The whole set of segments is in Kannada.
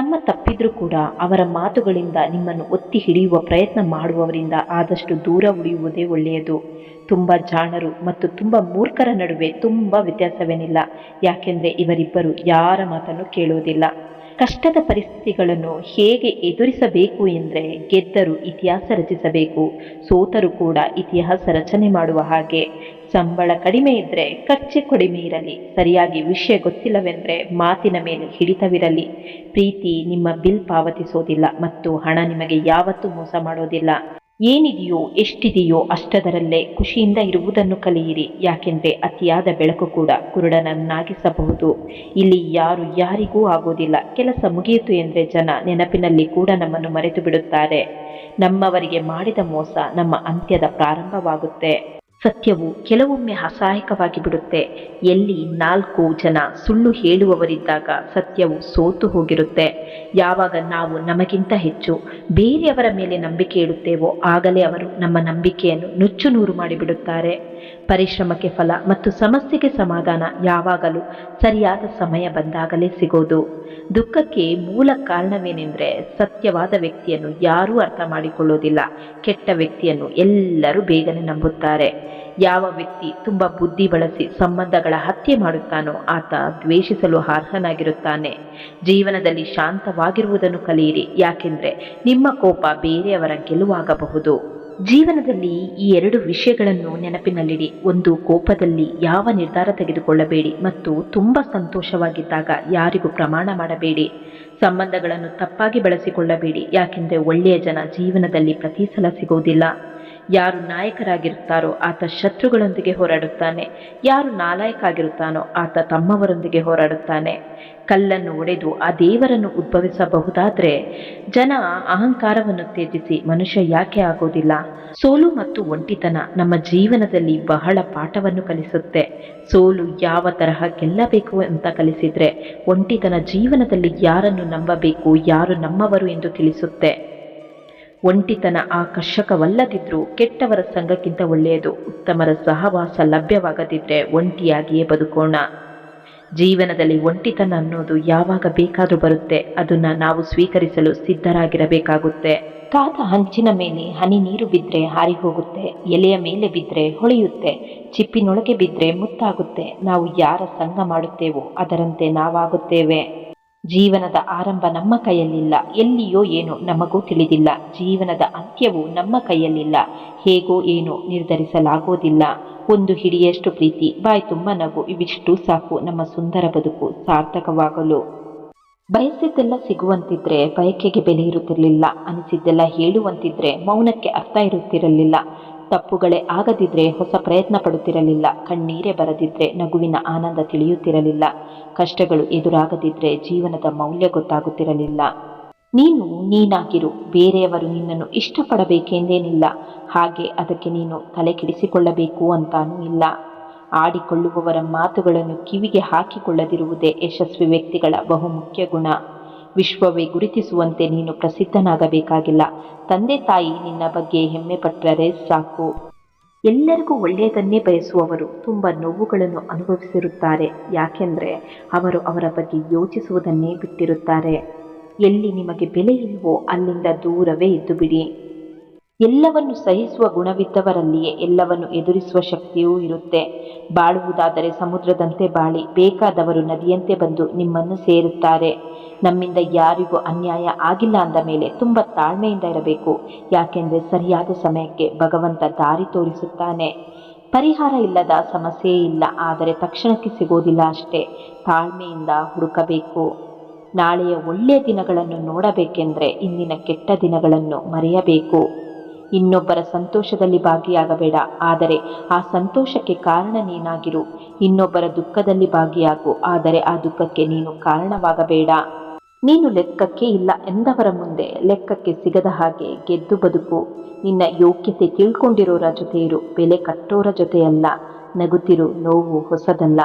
ತಮ್ಮ ತಪ್ಪಿದ್ರೂ ಕೂಡ ಅವರ ಮಾತುಗಳಿಂದ ನಿಮ್ಮನ್ನು ಒತ್ತಿ ಹಿಡಿಯುವ ಪ್ರಯತ್ನ ಮಾಡುವವರಿಂದ ಆದಷ್ಟು ದೂರ ಉಳಿಯುವುದೇ ಒಳ್ಳೆಯದು. ತುಂಬ ಜಾಣರು ಮತ್ತು ತುಂಬ ಮೂರ್ಖರ ನಡುವೆ ತುಂಬ ವ್ಯತ್ಯಾಸವೇನಿಲ್ಲ. ಯಾಕೆಂದರೆ ಇವರಿಬ್ಬರು ಯಾರ ಮಾತನ್ನು ಕೇಳುವುದಿಲ್ಲ. ಕಷ್ಟದ ಪರಿಸ್ಥಿತಿಗಳನ್ನು ಹೇಗೆ ಎದುರಿಸಬೇಕು ಎಂದರೆ ಗೆದ್ದರೂ ಇತಿಹಾಸ ರಚಿಸಬೇಕು, ಸೋತರೂ ಕೂಡ ಇತಿಹಾಸ ರಚನೆ ಮಾಡುವ ಹಾಗೆ. ಸಂಬಳ ಕಡಿಮೆ ಇದ್ದರೆ ಖರ್ಚು ಕಡಿಮೆ ಇರಲಿ, ಸರಿಯಾಗಿ ವಿಷಯ ಗೊತ್ತಿಲ್ಲವೆಂದರೆ ಮಾತಿನ ಮೇಲೆ ಹಿಡಿತವಿರಲಿ. ಪ್ರೀತಿ ನಿಮ್ಮ ಬಿಲ್ ಪಾವತಿಸೋದಿಲ್ಲ ಮತ್ತು ಹಣ ನಿಮಗೆ ಯಾವತ್ತೂ ಮೋಸ ಮಾಡೋದಿಲ್ಲ. ಏನಿದೆಯೋ ಎಷ್ಟಿದೆಯೋ ಅಷ್ಟದರಲ್ಲೇ ಖುಷಿಯಿಂದ ಇರುವುದನ್ನು ಕಲಿಯಿರಿ. ಯಾಕೆಂದರೆ ಅತಿಯಾದ ಬೆಳಕು ಕೂಡ ಕುರುಡನನ್ನಾಗಿಸಬಹುದು. ಇಲ್ಲಿ ಯಾರು ಯಾರಿಗೂ ಆಗೋದಿಲ್ಲ. ಕೆಲಸ ಮುಗಿಯಿತು ಎಂದರೆ ಜನ ನೆನಪಿನಲ್ಲಿ ಕೂಡ ನಮ್ಮನ್ನು ಮರೆತು ಬಿಡುತ್ತಾರೆ. ನಮ್ಮವರಿಗೆ ಮಾಡಿದ ಮೋಸ ನಮ್ಮ ಅಂತ್ಯದ ಪ್ರಾರಂಭವಾಗುತ್ತೆ. ಸತ್ಯವು ಕೆಲವೊಮ್ಮೆ ಅಸಹಾಯಕವಾಗಿ ಬಿಡುತ್ತೆ. ಎಲ್ಲಿ 4 ಜನ ಸುಳ್ಳು ಹೇಳುವವರಿದ್ದಾಗ ಸತ್ಯವು ಸೋತು ಹೋಗಿರುತ್ತೆ. ಯಾವಾಗ ನಾವು ನಮಗಿಂತ ಹೆಚ್ಚು ಬೇರೆಯವರ ಮೇಲೆ ನಂಬಿಕೆ ಇಡುತ್ತೇವೋ ಆಗಲೇ ಅವರು ನಮ್ಮ ನಂಬಿಕೆಯನ್ನು ನುಚ್ಚು ನೂರು ಮಾಡಿಬಿಡುತ್ತಾರೆ. ಪರಿಶ್ರಮಕ್ಕೆ ಫಲ ಮತ್ತು ಸಮಸ್ಯೆಗೆ ಸಮಾಧಾನ ಯಾವಾಗಲೂ ಸರಿಯಾದ ಸಮಯ ಬಂದಾಗಲೇ ಸಿಗೋದು. ದುಃಖಕ್ಕೆ ಮೂಲ ಕಾರಣವೇನೆಂದರೆ ಸತ್ಯವಾದ ವ್ಯಕ್ತಿಯನ್ನು ಯಾರೂ ಅರ್ಥ ಮಾಡಿಕೊಳ್ಳೋದಿಲ್ಲ. ಕೆಟ್ಟ ವ್ಯಕ್ತಿಯನ್ನು ಎಲ್ಲರೂ ಬೇಗನೆ ನಂಬುತ್ತಾರೆ. ಯಾವ ವ್ಯಕ್ತಿ ತುಂಬ ಬುದ್ಧಿ ಬಳಸಿ ಸಂಬಂಧಗಳ ಹತ್ಯೆ ಮಾಡುತ್ತಾನೋ ಆತ ದ್ವೇಷಿಸಲು ಅರ್ಹನಾಗಿರುತ್ತಾನೆ. ಜೀವನದಲ್ಲಿ ಶಾಂತವಾಗಿರುವುದನ್ನು ಕಲಿಯಿರಿ. ಯಾಕೆಂದರೆ ನಿಮ್ಮ ಕೋಪ ಬೇರೆಯವರ ಗೆಲುವಾಗಬಹುದು. ಜೀವನದಲ್ಲಿ ಈ 2 ವಿಷಯಗಳನ್ನು ನೆನಪಿನಲ್ಲಿಡಿ. ಒಂದು, ಕೋಪದಲ್ಲಿ ಯಾವ ನಿರ್ಧಾರ ತೆಗೆದುಕೊಳ್ಳಬೇಡಿ ಮತ್ತು ತುಂಬ ಸಂತೋಷವಾಗಿದ್ದಾಗ ಯಾರಿಗೂ ಪ್ರಮಾಣ ಮಾಡಬೇಡಿ. ಸಂಬಂಧಗಳನ್ನು ತಪ್ಪಾಗಿ ಬಳಸಿಕೊಳ್ಳಬೇಡಿ. ಯಾಕೆಂದರೆ ಒಳ್ಳೆಯ ಜನ ಜೀವನದಲ್ಲಿ ಪ್ರತಿ ಸಲ ಸಿಗೋದಿಲ್ಲ. ಯಾರು ನಾಯಕರಾಗಿರುತ್ತಾರೋ ಆತ ಶತ್ರುಗಳೊಂದಿಗೆ ಹೋರಾಡುತ್ತಾನೆ. ಯಾರು ನಾಲಾಯಕ ಆಗಿರುತ್ತಾನೋ ಆತ ತಮ್ಮವರೊಂದಿಗೆ ಹೋರಾಡುತ್ತಾನೆ. ಕಲ್ಲನ್ನು ಒಡೆದು ಆ ದೇವರನ್ನು ಉದ್ಭವಿಸಬಹುದಾದರೆ ಜನ ಅಹಂಕಾರವನ್ನು ತ್ಯಜಿಸಿ ಮನುಷ್ಯ ಯಾಕೆ ಆಗೋದಿಲ್ಲ? ಸೋಲು ಮತ್ತು ಒಂಟಿತನ ನಮ್ಮ ಜೀವನದಲ್ಲಿ ಬಹಳ ಪಾಠವನ್ನು ಕಲಿಸುತ್ತೆ. ಸೋಲು ಯಾವ ತರಹ ಗೆಲ್ಲಬೇಕು ಅಂತ ಕಲಿಸಿದ್ರೆ ಒಂಟಿತನ ಜೀವನದಲ್ಲಿ ಯಾರನ್ನು ನಂಬಬೇಕು, ಯಾರು ನಮ್ಮವರು ಎಂದು ತಿಳಿಸುತ್ತೆ. ಒಂಟಿತನ ಆಕರ್ಷಕವಲ್ಲದಿದ್ರೂ ಕೆಟ್ಟವರ ಸಂಘಕ್ಕಿಂತ ಒಳ್ಳೆಯದು. ಉತ್ತಮರ ಸಹವಾಸ ಲಭ್ಯವಾಗದಿದ್ದರೆ ಒಂಟಿಯಾಗಿಯೇ ಬದುಕೋಣ. ಜೀವನದಲ್ಲಿ ಒಂಟಿತನ ಅನ್ನೋದು ಯಾವಾಗ ಬೇಕಾದರೂ ಬರುತ್ತೆ. ಅದನ್ನು ನಾವು ಸ್ವೀಕರಿಸಲು ಸಿದ್ಧರಾಗಿರಬೇಕಾಗುತ್ತೆ. ಕಾದ ಹಂಚಿನ ಮೇಲೆ ಹನಿ ನೀರು ಬಿದ್ದರೆ ಹಾರಿ ಹೋಗುತ್ತೆ. ಎಲೆಯ ಮೇಲೆ ಬಿದ್ದರೆ ಹೊಳೆಯುತ್ತೆ. ಚಿಪ್ಪಿನೊಳಗೆ ಬಿದ್ದರೆ ಮುತ್ತಾಗುತ್ತೆ. ನಾವು ಯಾರ ಸಂಗ ಮಾಡುತ್ತೇವೋ ಅದರಂತೆ ನಾವಾಗುತ್ತೇವೆ. ಜೀವನದ ಆರಂಭ ನಮ್ಮ ಕೈಯಲ್ಲಿಲ್ಲ. ಎಲ್ಲಿಯೋ ಏನೋ ನಮಗೂ ತಿಳಿದಿಲ್ಲ. ಜೀವನದ ಅಂತ್ಯವೂ ನಮ್ಮ ಕೈಯಲ್ಲಿಲ್ಲ. ಹೇಗೋ ಏನೋ ನಿರ್ಧರಿಸಲಾಗೋದಿಲ್ಲ. ಒಂದು ಹಿಡಿಯಷ್ಟು ಪ್ರೀತಿ, ಬಾಯಿ ತುಂಬ ನಗು, ಇವಿಷ್ಟು ಸಾಕು ನಮ್ಮ ಸುಂದರ ಬದುಕು ಸಾರ್ಥಕವಾಗಲು. ಬಯಸಿದ್ದೆಲ್ಲ ಸಿಗುವಂತಿದ್ರೆ ಬಯಕೆಗೆ ಬೆಲೆ ಇರುತ್ತಿರಲಿಲ್ಲ. ಅನಿಸಿದ್ದೆಲ್ಲ ಹೇಳುವಂತಿದ್ರೆ ಮೌನಕ್ಕೆ ಅರ್ಥ ಇರುತ್ತಿರಲಿಲ್ಲ. ತಪ್ಪುಗಳೇ ಆಗದಿದ್ರೆ ಹೊಸ ಪ್ರಯತ್ನ ಪಡುತ್ತಿರಲಿಲ್ಲ. ಕಣ್ಣೀರೇ ಬರದಿದ್ರೆ ನಗುವಿನ ಆನಂದ ತಿಳಿಯುತ್ತಿರಲಿಲ್ಲ. ಕಷ್ಟಗಳು ಎದುರಾಗದಿದ್ರೆ ಜೀವನದ ಮೌಲ್ಯ ಗೊತ್ತಾಗುತ್ತಿರಲಿಲ್ಲ. ನೀನು ನೀನಾಗಿರು. ಬೇರೆಯವರು ನಿನ್ನನ್ನು ಇಷ್ಟಪಡಬೇಕೆಂದೇನಿಲ್ಲ. ಹಾಗೆ ಅದಕ್ಕೆ ನೀನು ತಲೆ ಕೆಡಿಸಿಕೊಳ್ಳಬೇಕು ಅಂತಾನೂ ಇಲ್ಲ. ಆಡಿಕೊಳ್ಳುವವರ ಮಾತುಗಳನ್ನು ಕಿವಿಗೆ ಹಾಕಿಕೊಳ್ಳದಿರುವುದೇ ಯಶಸ್ವಿ ವ್ಯಕ್ತಿಗಳ ಬಹುಮುಖ್ಯ ಗುಣ. ವಿಶ್ವವೇ ಗುರುತಿಸುವಂತೆ ನೀನು ಪ್ರಸಿದ್ಧನಾಗಬೇಕಾಗಿಲ್ಲ. ತಂದೆ ತಾಯಿ ನಿನ್ನ ಬಗ್ಗೆ ಹೆಮ್ಮೆ ಪಟ್ಟರೆ ಸಾಕು. ಎಲ್ಲರಿಗೂ ಒಳ್ಳೆಯದನ್ನೇ ಬಯಸುವವರು ತುಂಬ ನೋವುಗಳನ್ನು ಅನುಭವಿಸಿರುತ್ತಾರೆ. ಯಾಕೆಂದರೆ ಅವರು ಅವರ ಬಗ್ಗೆ ಯೋಚಿಸುವುದನ್ನೇ ಬಿಟ್ಟಿರುತ್ತಾರೆ. ಎಲ್ಲಿ ನಿಮಗೆ ಬೆಲೆ ಇಲ್ವೋ ಅಲ್ಲಿಂದ ದೂರವೇ ಇದ್ದು ಬಿಡಿ. ಎಲ್ಲವನ್ನು ಸಹಿಸುವ ಗುಣವಿದ್ದವರಲ್ಲಿಯೇ ಎಲ್ಲವನ್ನು ಎದುರಿಸುವ ಶಕ್ತಿಯೂ ಇರುತ್ತೆ. ಬಾಳುವುದಾದರೆ ಸಮುದ್ರದಂತೆ ಬಾಳಿ, ಬೇಕಾದವರು ನದಿಯಂತೆ ಬಂದು ನಿಮ್ಮನ್ನು ಸೇರುತ್ತಾರೆ. ನಮ್ಮಿಂದ ಯಾರಿಗೂ ಅನ್ಯಾಯ ಆಗಿಲ್ಲ ಅಂದ ಮೇಲೆ ತುಂಬ ತಾಳ್ಮೆಯಿಂದ ಇರಬೇಕು. ಯಾಕೆಂದರೆ ಸರಿಯಾದ ಸಮಯಕ್ಕೆ ಭಗವಂತ ದಾರಿ ತೋರಿಸುತ್ತಾನೆ. ಪರಿಹಾರ ಇಲ್ಲದ ಸಮಸ್ಯೆ ಇಲ್ಲ, ಆದರೆ ತಕ್ಷಣಕ್ಕೆ ಸಿಗೋದಿಲ್ಲ ಅಷ್ಟೇ. ತಾಳ್ಮೆಯಿಂದ ಹುಡುಕಬೇಕು. ನಾಳೆಯ ಒಳ್ಳೆಯ ದಿನಗಳನ್ನು ನೋಡಬೇಕೆಂದರೆ ಇಂದಿನ ಕೆಟ್ಟ ದಿನಗಳನ್ನು ಮರೆಯಬೇಕು. ಇನ್ನೊಬ್ಬರ ಸಂತೋಷದಲ್ಲಿ ಭಾಗಿಯಾಗಬೇಡ, ಆದರೆ ಆ ಸಂತೋಷಕ್ಕೆ ಕಾರಣ ನೀನಾಗಿರು. ಇನ್ನೊಬ್ಬರ ದುಃಖದಲ್ಲಿ ಭಾಗಿಯಾಗು, ಆದರೆ ಆ ದುಃಖಕ್ಕೆ ನೀನು ಕಾರಣವಾಗಬೇಡ. ನೀನು ಲೆಕ್ಕಕ್ಕೆ ಇಲ್ಲ ಎಂದವರ ಮುಂದೆ ಲೆಕ್ಕಕ್ಕೆ ಸಿಗದ ಹಾಗೆ ಗೆದ್ದು ಬದುಕು. ನಿನ್ನ ಯೋಗ್ಯತೆ ತಿಳ್ಕೊಂಡಿರೋರ ಜೊತೆ ಇರು, ಬೆಲೆ ಕಟ್ಟೋರ ಜೊತೆಯಲ್ಲ. ನಗುತ್ತಿರು, ನೋವು ಹೊಸದಲ್ಲ.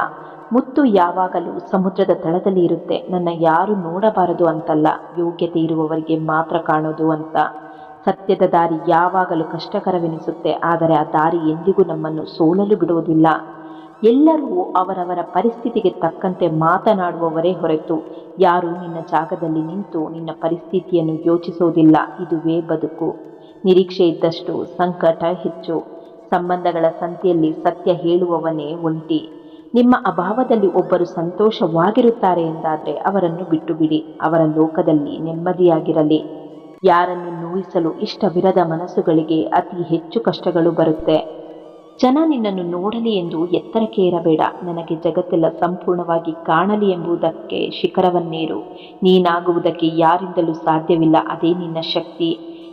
ಮುತ್ತು ಯಾವಾಗಲೂ ಸಮುದ್ರದ ತಳದಲ್ಲಿ ಇರುತ್ತೆ. ನನ್ನ ಯಾರು ನೋಡಬಾರದು ಅಂತಲ್ಲ, ಯೋಗ್ಯತೆ ಇರುವವರಿಗೆ ಮಾತ್ರ ಕಾಣೋದು ಅಂತ. ಸತ್ಯದ ದಾರಿ ಯಾವಾಗಲೂ ಕಷ್ಟಕರವೆನಿಸುತ್ತೆ, ಆದರೆ ಆ ದಾರಿ ಎಂದಿಗೂ ನಮ್ಮನ್ನು ಸೋಲಲು ಬಿಡುವುದಿಲ್ಲ. ಎಲ್ಲರೂ ಅವರವರ ಪರಿಸ್ಥಿತಿಗೆ ತಕ್ಕಂತೆ ಮಾತನಾಡುವವರೇ ಹೊರತು ಯಾರೂ ನಿನ್ನ ಜಾಗದಲ್ಲಿ ನಿಂತು ನಿನ್ನ ಪರಿಸ್ಥಿತಿಯನ್ನು ಯೋಚಿಸುವುದಿಲ್ಲ. ಇದುವೇ ಬದುಕು. ನಿರೀಕ್ಷೆ ಇದ್ದಷ್ಟು ಸಂಕಟ ಹೆಚ್ಚು. ಸಂಬಂಧಗಳ ಸಂತೆಯಲ್ಲಿ ಸತ್ಯ ಹೇಳುವವನೇ ಒಂಟಿ. ನಿಮ್ಮ ಅಭಾವದಲ್ಲಿ ಒಬ್ಬರು ಸಂತೋಷವಾಗಿರುತ್ತಾರೆ ಎಂದಾದರೆ ಅವರನ್ನು ಬಿಟ್ಟು ಬಿಡಿ. ಅವರ ಲೋಕದಲ್ಲಿ ನೆಮ್ಮದಿಯಾಗಿರಲಿ. ಯಾರನ್ನು ನೋಯಿಸಲು ಇಷ್ಟವಿರದ ಮನಸ್ಸುಗಳಿಗೆ ಅತಿ ಹೆಚ್ಚು ಕಷ್ಟಗಳು ಬರುತ್ತೆ. ಜನ ನಿನ್ನನ್ನು ನೋಡಲಿ ಎಂದು ಎತ್ತರಕ್ಕೆ ಏರಬೇಡ. ನನಗೆ ಜಗತ್ತೆಲ್ಲ ಸಂಪೂರ್ಣವಾಗಿ ಕಾಣಲಿ ಎಂಬುದಕ್ಕೆ ಶಿಖರವನ್ನೇರು. ನೀನಾಗುವುದಕ್ಕೆ ಯಾರಿಂದಲೂ ಸಾಧ್ಯವಿಲ್ಲ. ಅದೇ ನಿನ್ನ ಶಕ್ತಿ.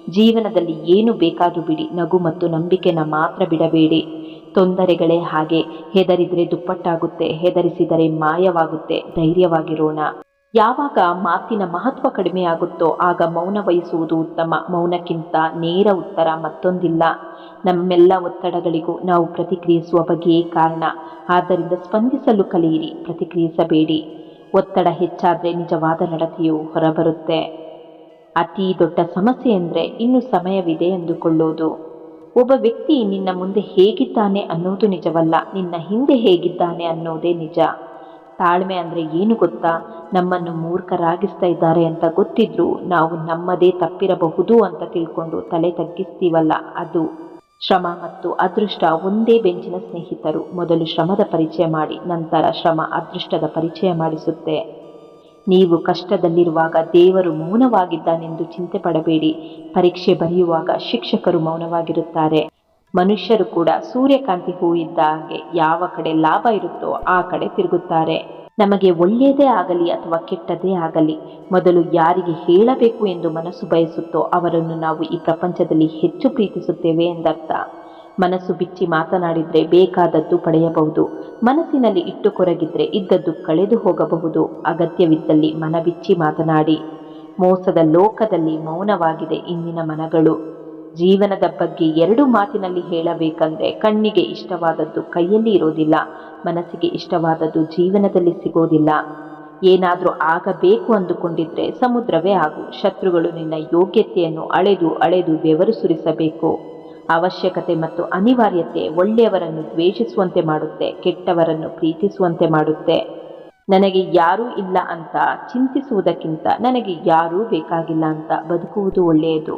ಜೀವನದಲ್ಲಿ ಏನು ಬೇಕಾದರೂ ಬಿಡಿ. ನಗು ಮತ್ತು ನಂಬಿಕೆನ ಮಾತ್ರ ಬಿಡಬೇಡಿ. ತೊಂದರೆಗಳೇ ಹಾಗೆ. ಹೆದರಿದ್ರೆ ದುಪ್ಪಟ್ಟಾಗುತ್ತೆ, ಹೆದರಿಸಿದರೆ ಮಾಯವಾಗುತ್ತೆ. ಧೈರ್ಯವಾಗಿರೋಣ. ಯಾವಾಗ ಮಾತಿನ ಮಹತ್ವ ಕಡಿಮೆಯಾಗುತ್ತೋ ಆಗ ಮೌನ ವಹಿಸುವುದು ಉತ್ತಮ. ಮೌನಕ್ಕಿಂತ ನೇರ ಉತ್ತರ ಮತ್ತೊಂದಿಲ್ಲ. ನಮ್ಮೆಲ್ಲ ಒತ್ತಡಗಳಿಗೂ ನಾವು ಪ್ರತಿಕ್ರಿಯಿಸುವ ಬಗೆಯೇ ಕಾರಣ. ಆದ್ದರಿಂದ ಸ್ಪಂದಿಸಲು ಕಲಿಯಿರಿ, ಪ್ರತಿಕ್ರಿಯಿಸಬೇಡಿ. ಒತ್ತಡ ಹೆಚ್ಚಾದರೆ ನಿಜವಾದ ನಡತೆಯು ಹೊರಬರುತ್ತೆ. ಅತಿ ದೊಡ್ಡ ಸಮಸ್ಯೆ ಅಂದರೆ ಇನ್ನೂ ಸಮಯವಿದೆ ಎಂದುಕೊಳ್ಳೋದು. ಒಬ್ಬ ವ್ಯಕ್ತಿ ನಿನ್ನ ಮುಂದೆ ಹೇಗಿದ್ದಾನೆ ಅನ್ನೋದು ನಿಜವಲ್ಲ, ನಿನ್ನ ಹಿಂದೆ ಹೇಗಿದ್ದಾನೆ ಅನ್ನೋದೇ ನಿಜ. ತಾಳ್ಮೆ ಅಂದರೆ ಏನು ಗೊತ್ತಾ? ನಮ್ಮನ್ನು ಮೂರ್ಖರಾಗಿಸ್ತಾ ಇದ್ದಾರೆ ಅಂತ ಗೊತ್ತಿದ್ರೂ ನಾವು ನಮ್ಮದೇ ತಪ್ಪಿರಬಹುದು ಅಂತ ತಿಳ್ಕೊಂಡು ತಲೆ ತಗ್ಗಿಸ್ತೀವಲ್ಲ, ಅದು. ಶ್ರಮ ಮತ್ತು ಅದೃಷ್ಟ ಒಂದೇ ಬೆಂಚಿನ ಸ್ನೇಹಿತರು. ಮೊದಲು ಶ್ರಮದ ಪರಿಚಯ ಮಾಡಿ, ನಂತರ ಶ್ರಮ ಅದೃಷ್ಟದ ಪರಿಚಯ ಮಾಡಿಸುತ್ತೆ. ನೀವು ಕಷ್ಟದಲ್ಲಿರುವಾಗ ದೇವರು ಮೌನವಾಗಿದ್ದಾನೆಂದು ಚಿಂತೆ ಪಡಬೇಡಿ. ಪರೀಕ್ಷೆ ಬರೆಯುವಾಗ ಶಿಕ್ಷಕರು ಮೌನವಾಗಿರುತ್ತಾರೆ. ಮನುಷ್ಯರು ಕೂಡ ಸೂರ್ಯಕಾಂತಿ ಹೂ ಇದ್ದ ಹಾಗೆ, ಯಾವ ಕಡೆ ಲಾಭ ಇರುತ್ತೋ ಆ ಕಡೆ ತಿರುಗುತ್ತಾರೆ. ನಮಗೆ ಒಳ್ಳೆಯದೇ ಆಗಲಿ ಅಥವಾ ಕೆಟ್ಟದೇ ಆಗಲಿ, ಮೊದಲು ಯಾರಿಗೆ ಹೇಳಬೇಕು ಎಂದು ಮನಸ್ಸು ಬಯಸುತ್ತೋ ಅವರನ್ನು ನಾವು ಈ ಪ್ರಪಂಚದಲ್ಲಿ ಹೆಚ್ಚು ಪ್ರೀತಿಸುತ್ತೇವೆ ಎಂದರ್ಥ. ಮನಸ್ಸು ಬಿಚ್ಚಿ ಮಾತನಾಡಿದರೆ ಬೇಕಾದದ್ದು ಪಡೆಯಬಹುದು. ಮನಸ್ಸಿನಲ್ಲಿ ಇಟ್ಟು ಕೊರಗಿದ್ರೆ ಇದ್ದದ್ದು ಕಳೆದು ಹೋಗಬಹುದು. ಅಗತ್ಯವಿದ್ದಲ್ಲಿ ಮನ ಬಿಚ್ಚಿ ಮಾತನಾಡಿ. ಮೋಸದ ಲೋಕದಲ್ಲಿ ಮೌನವಾಗಿದೆ ಇಂದಿನ ಮನಗಳು. ಜೀವನದ ಬಗ್ಗೆ ಎರಡು ಮಾತಿನಲ್ಲಿ ಹೇಳಬೇಕಂದ್ರೆ ಕಣ್ಣಿಗೆ ಇಷ್ಟವಾದದ್ದು ಕೈಯಲ್ಲಿ ಇರೋದಿಲ್ಲ, ಮನಸ್ಸಿಗೆ ಇಷ್ಟವಾದದ್ದು ಜೀವನದಲ್ಲಿ ಸಿಗೋದಿಲ್ಲ. ಏನಾದರೂ ಆಗಬೇಕು ಅಂದುಕೊಂಡಿದ್ರೆ ಸಮುದ್ರವೇ ಆಗು. ಶತ್ರುಗಳು ನಿನ್ನ ಯೋಗ್ಯತೆಯನ್ನು ಅಳೆದು ಅಳೆದು ಬೆವರು ಸುರಿಸಬೇಕು. ಅವಶ್ಯಕತೆ ಮತ್ತು ಅನಿವಾರ್ಯತೆ ಒಳ್ಳೆಯವರನ್ನು ದ್ವೇಷಿಸುವಂತೆ ಮಾಡುತ್ತೆ, ಕೆಟ್ಟವರನ್ನು ಪ್ರೀತಿಸುವಂತೆ ಮಾಡುತ್ತೆ. ನನಗೆ ಯಾರೂ ಇಲ್ಲ ಅಂತ ಚಿಂತಿಸುವುದಕ್ಕಿಂತ ನನಗೆ ಯಾರೂ ಬೇಕಾಗಿಲ್ಲ ಅಂತ ಬದುಕುವುದು ಒಳ್ಳೆಯದು.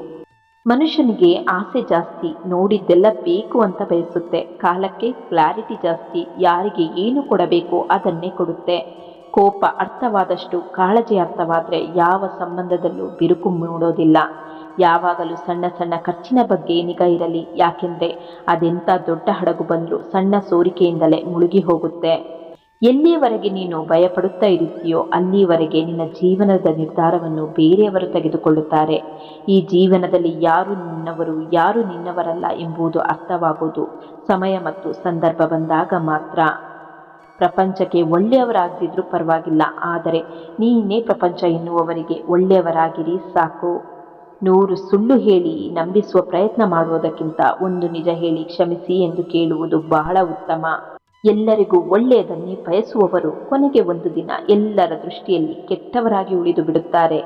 ಮನುಷ್ಯನಿಗೆ ಆಸೆ ಜಾಸ್ತಿ, ನೋಡಿದ್ದೆಲ್ಲ ಬೇಕು ಅಂತ ಬಯಸುತ್ತೆ. ಕಾಲಕ್ಕೆ ಕ್ಲಾರಿಟಿ ಜಾಸ್ತಿ, ಯಾರಿಗೆ ಏನು ಕೊಡಬೇಕು ಅದನ್ನೇ ಕೊಡುತ್ತೆ. ಕೋಪ ಅರ್ಥವಾದಷ್ಟು ಕಾಳಜಿ ಅರ್ಥವಾದರೆ ಯಾವ ಸಂಬಂಧದಲ್ಲೂ ಬಿರುಕು ಮೂಡೋದಿಲ್ಲ. ಯಾವಾಗಲೂ ಸಣ್ಣ ಸಣ್ಣ ಖರ್ಚಿನ ಬಗ್ಗೆ ನಿಗಾ ಇರಲಿ. ಯಾಕೆಂದರೆ ಅದೆಂಥ ದೊಡ್ಡ ಹಡಗು ಬಂದರೂ ಸಣ್ಣ ಸೋರಿಕೆಯಿಂದಲೇ ಮುಳುಗಿ ಹೋಗುತ್ತೆ. ಎಲ್ಲಿಯವರೆಗೆ ನೀನು ಭಯಪಡುತ್ತಾ ಇರುತ್ತೀಯೋ ಅಲ್ಲಿಯವರೆಗೆ ನಿನ್ನ ಜೀವನದ ನಿರ್ಧಾರವನ್ನು ಬೇರೆಯವರು ತೆಗೆದುಕೊಳ್ಳುತ್ತಾರೆ. ಈ ಜೀವನದಲ್ಲಿ ಯಾರು ನಿನ್ನವರು ಯಾರು ನಿನ್ನವರಲ್ಲ ಎಂಬುದು ಅರ್ಥವಾಗುವುದು ಸಮಯ ಮತ್ತು ಸಂದರ್ಭ ಬಂದಾಗ ಮಾತ್ರ. ಪ್ರಪಂಚಕ್ಕೆ ಒಳ್ಳೆಯವರಾಗದಿದ್ರೂ ಪರವಾಗಿಲ್ಲ, ಆದರೆ ನೀನೇ ಪ್ರಪಂಚ ಎನ್ನುವವರಿಗೆ ಒಳ್ಳೆಯವರಾಗಿರಿ ಸಾಕು. 100 ಸುಳ್ಳು ಹೇಳಿ ನಂಬಿಸುವ ಪ್ರಯತ್ನ ಮಾಡುವುದಕ್ಕಿಂತ ಒಂದು ನಿಜ ಹೇಳಿ ಕ್ಷಮಿಸಿ ಎಂದು ಕೇಳುವುದು ಬಹಳ ಉತ್ತಮ. ಎಲ್ಲರಿಗೂ ಒಳ್ಳೆಯದನ್ನೇ ಬಯಸುವವರು ಕೊನೆಗೆ ಒಂದು ದಿನ ಎಲ್ಲರ ದೃಷ್ಟಿಯಲ್ಲಿ ಕೆಟ್ಟವರಾಗಿ ಉಳಿದು ಬಿಡುತ್ತಾರೆ.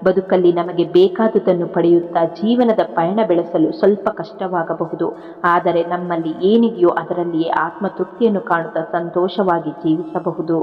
ಬದುಕಲ್ಲಿ ನಮಗೆ ಬೇಕಾದುದನ್ನು ಪಡೆಯುತ್ತಾ ಜೀವನದ ಪಯಣ ಬೆಳೆಸಲು ಸ್ವಲ್ಪ ಕಷ್ಟವಾಗಬಹುದು. ಆದರೆ ನಮ್ಮಲ್ಲಿ ಏನಿದೆಯೋ ಅದರಲ್ಲಿಯೇ ಆತ್ಮತೃಪ್ತಿಯನ್ನು ಕಾಣುತ್ತಾ ಸಂತೋಷವಾಗಿ ಜೀವಿಸಬಹುದು.